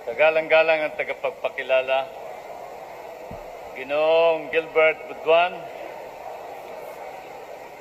Kagalang-galang ang tagapagpakilala, Ginoong Gilbert Butuan,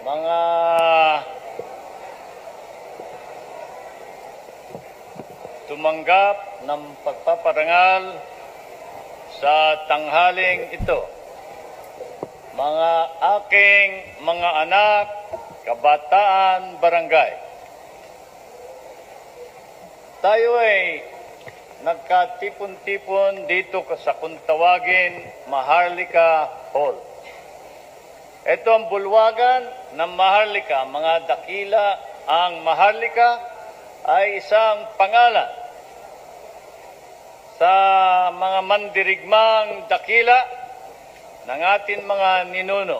mga tumanggap ng pagpaparangal sa tanghaling ito, mga aking mga anak, kabataan, barangay. Tayo ay nagkatipon-tipon dito sa kung tawagin Maharlika Hall. Ito ang bulwagan ng Maharlika. Mga dakila, ang Maharlika ay isang pangalan sa mga mandirigmang dakila ng ating mga ninuno.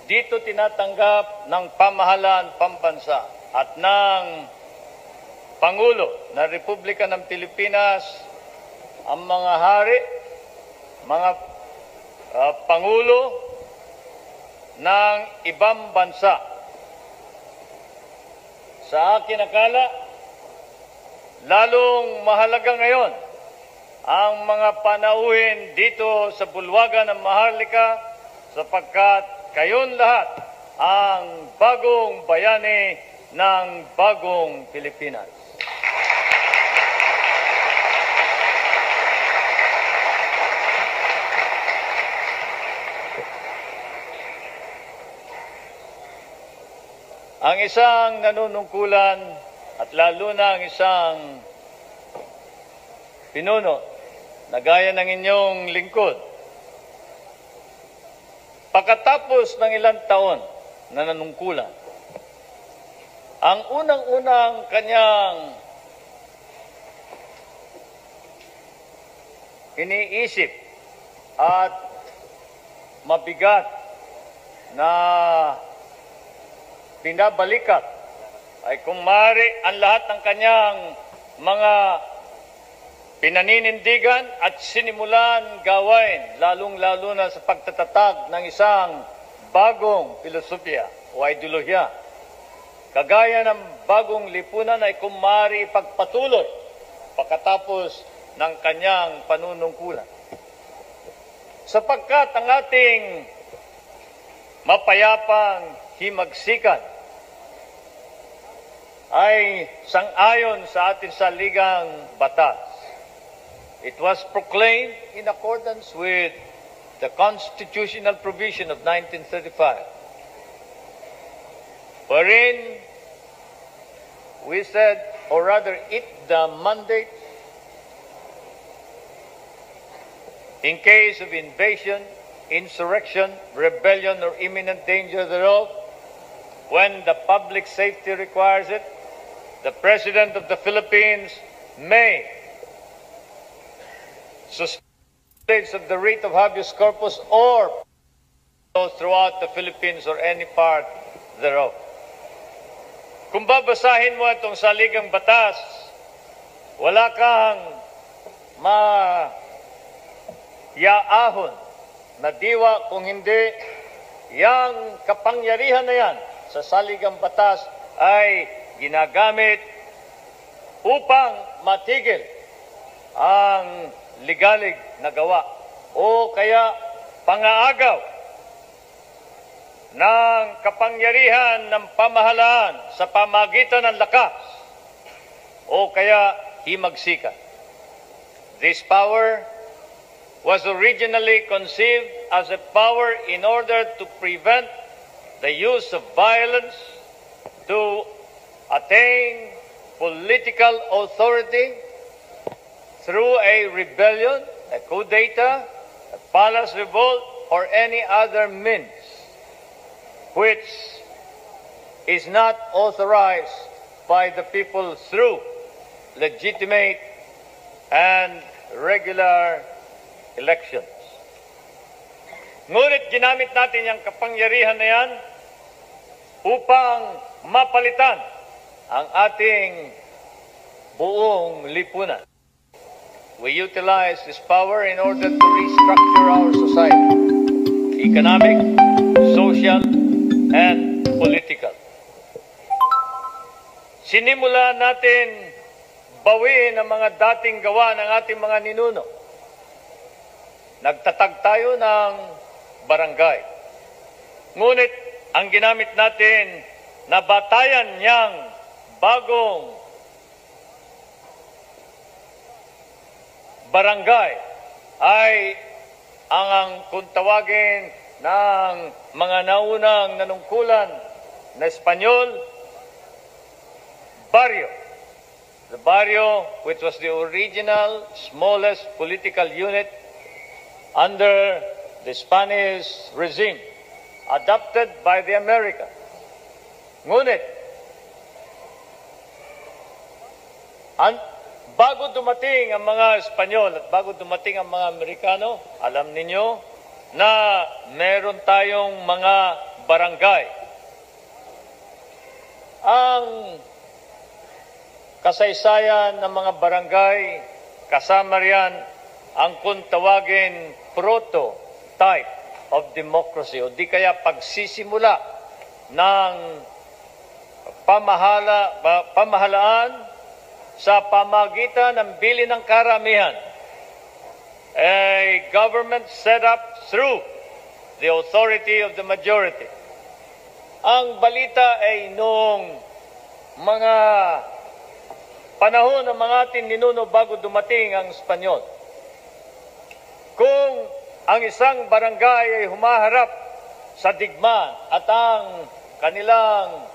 Dito tinatanggap ng pamahalaan pambansa at ng Pangulo ng Republika ng Pilipinas ang mga hari, mga pangulo ng ibang bansa. Sa akin akala, lalong mahalaga ngayon ang mga panauhin dito sa bulwagan ng Maharlika sapagkat kayon lahat ang bagong bayani ng bagong Pilipinas. Ang isang nanunungkulan at lalo na ang isang pinuno na gaya ng inyong lingkod, pagkatapos ng ilang taon na nanungkulan, ang unang-unang kanyang iniisip at mabigat na binabalikat ay kung maaari ang lahat ng kanyang mga pinaninindigan at sinimulan gawain, lalong-lalo na sa pagtatatag ng isang bagong filosofiya o ideolohiya. Kagaya ng bagong lipunan ay kung maaari ipagpatuloy pagkatapos ng kanyang panunungkulan. Sapagkat ang ating mapayapang himagsikan ay sang-ayon sa ating saligang batas. It was proclaimed in accordance with the constitutional provision of 1935, wherein we said, or rather it the mandate, in case of invasion, insurrection, rebellion, or imminent danger thereof, when the public safety requires it, the President of the Philippines may suspend the writ of habeas corpus or throughout the Philippines or any part thereof. Kung babasahin mo itong saligang batas, wala kang yaahon na diwa kung hindi yang kapangyarihan na yan sa saligang batas ay ginagamit upang matigil ang ligalig na gawa o kaya pangaagaw ng kapangyarihan ng pamahalaan sa pamagitan ng lakas o kaya himagsikan. This power was originally conceived as a power in order to prevent the use of violence to attain political authority through a rebellion, a coup d'etat, a palace revolt, or any other means which is not authorized by the people through legitimate and regular elections. Ngunit ginamit natin yung kapangyarihan na yan upang mapalitan ang ating buong lipunan. We utilize this power in order to restructure our society, economic, social, and political. Sinimula natin bawiin ang mga dating gawa ng ating mga ninuno. Nagtatag tayo ng barangay. Ngunit ang ginamit natin na batayan niyang bagong barangay ay ang kung tawagin ng mga naunang nanungkulan na Espanyol, barrio. The barrio, which was the original smallest political unit under the Spanish regime, adopted by the Americans. Ngunit, bago dumating ang mga Espanyol at bago dumating ang mga Amerikano, alam ninyo na meron tayong mga barangay. Ang kasaysayan ng mga barangay, kasama riyan ang kung tawagin prototype of democracy o di kaya pagsisimula ng pamahalaan sa pamagitan ng bili ng karamihan. A government set up through the authority of the majority. Ang balita ay noong mga panahon ng mga ating ninuno bago dumating ang Espanyol. Kung ang isang barangay ay humaharap sa digmaan at ang kanilang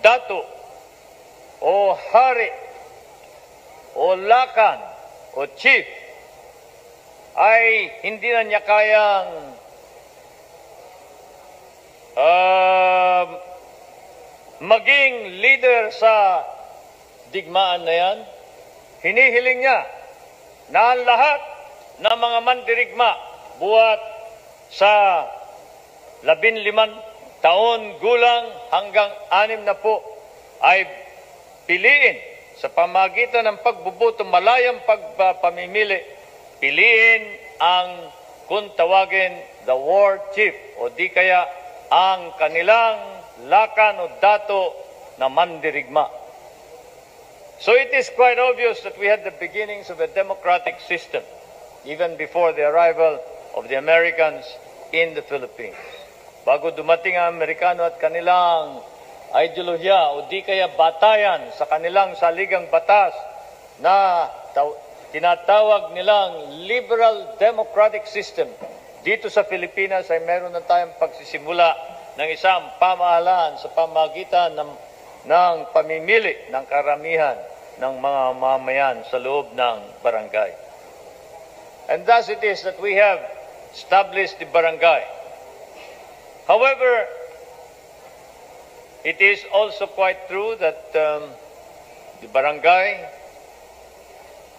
dato o hari o lakan o chief ay hindi na niya kayang maging leader sa digmaan na yan, hinihiling niya na ang lahat ng mga mandirigma buhat sa 15 taon gulang hanggang 60 ay piliin sa pamagitan ng pagbubuto, malayang pagpamimili, piliin ang kung tawagin the war chief o di kaya ang kanilang lakan o dato na mandirigma. So it is quite obvious that we had the beginnings of a democratic system even before the arrival of the Americans in the Philippines. Bago dumating ang Amerikano at kanilang ideolohiya o di kaya batayan sa kanilang saligang batas na tinatawag nilang liberal democratic system, dito sa Pilipinas ay meron na tayong pagsisimula ng isang pamahalaan sa pamagitan ng pamimili ng karamihan ng mga mamayan sa loob ng barangay. And thus it is that we have established the barangay. However, it is also quite true that the barangay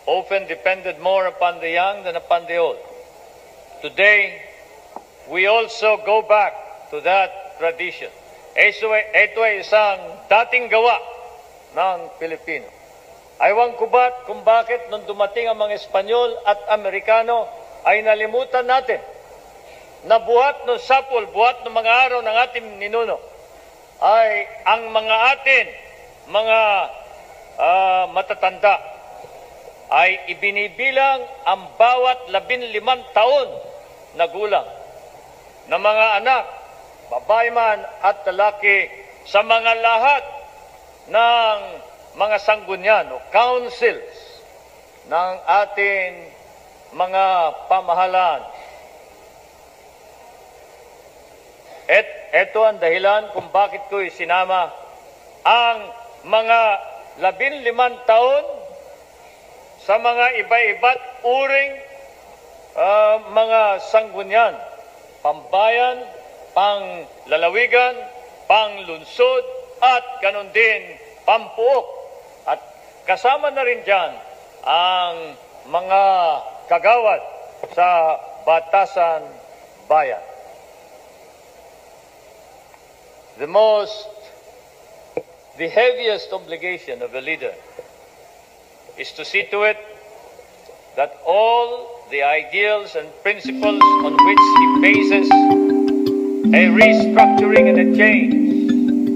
often depended more upon the young than upon the old. Today, we also go back to that tradition. Ito ay isang dating gawa ng Pilipino. Aywan ko ba kung bakit nung dumating ang mga Espanyol at Amerikano ay nalimutan natin na buhat ng sapul, buhat ng mga araw ng ating ninuno ay ang mga atin, mga matatanda ay ibinibilang ang bawat 15 taon na gulang na mga anak, babae man at lalaki sa mga lahat ng mga sanggunyan o councils ng ating mga pamahalaan. Ito ang dahilan kung bakit ko isinama ang mga 15 taon sa mga iba-iba't uring mga sanggunyan, pambayan, panglalawigan, panglunsod, at ganon din pampuok. At kasama na rin dyan ang mga kagawad sa batasan bayan. The heaviest obligation of a leader is to see to it that all the ideals and principles on which he bases a restructuring and a change,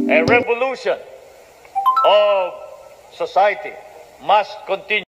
a revolution of society must continue.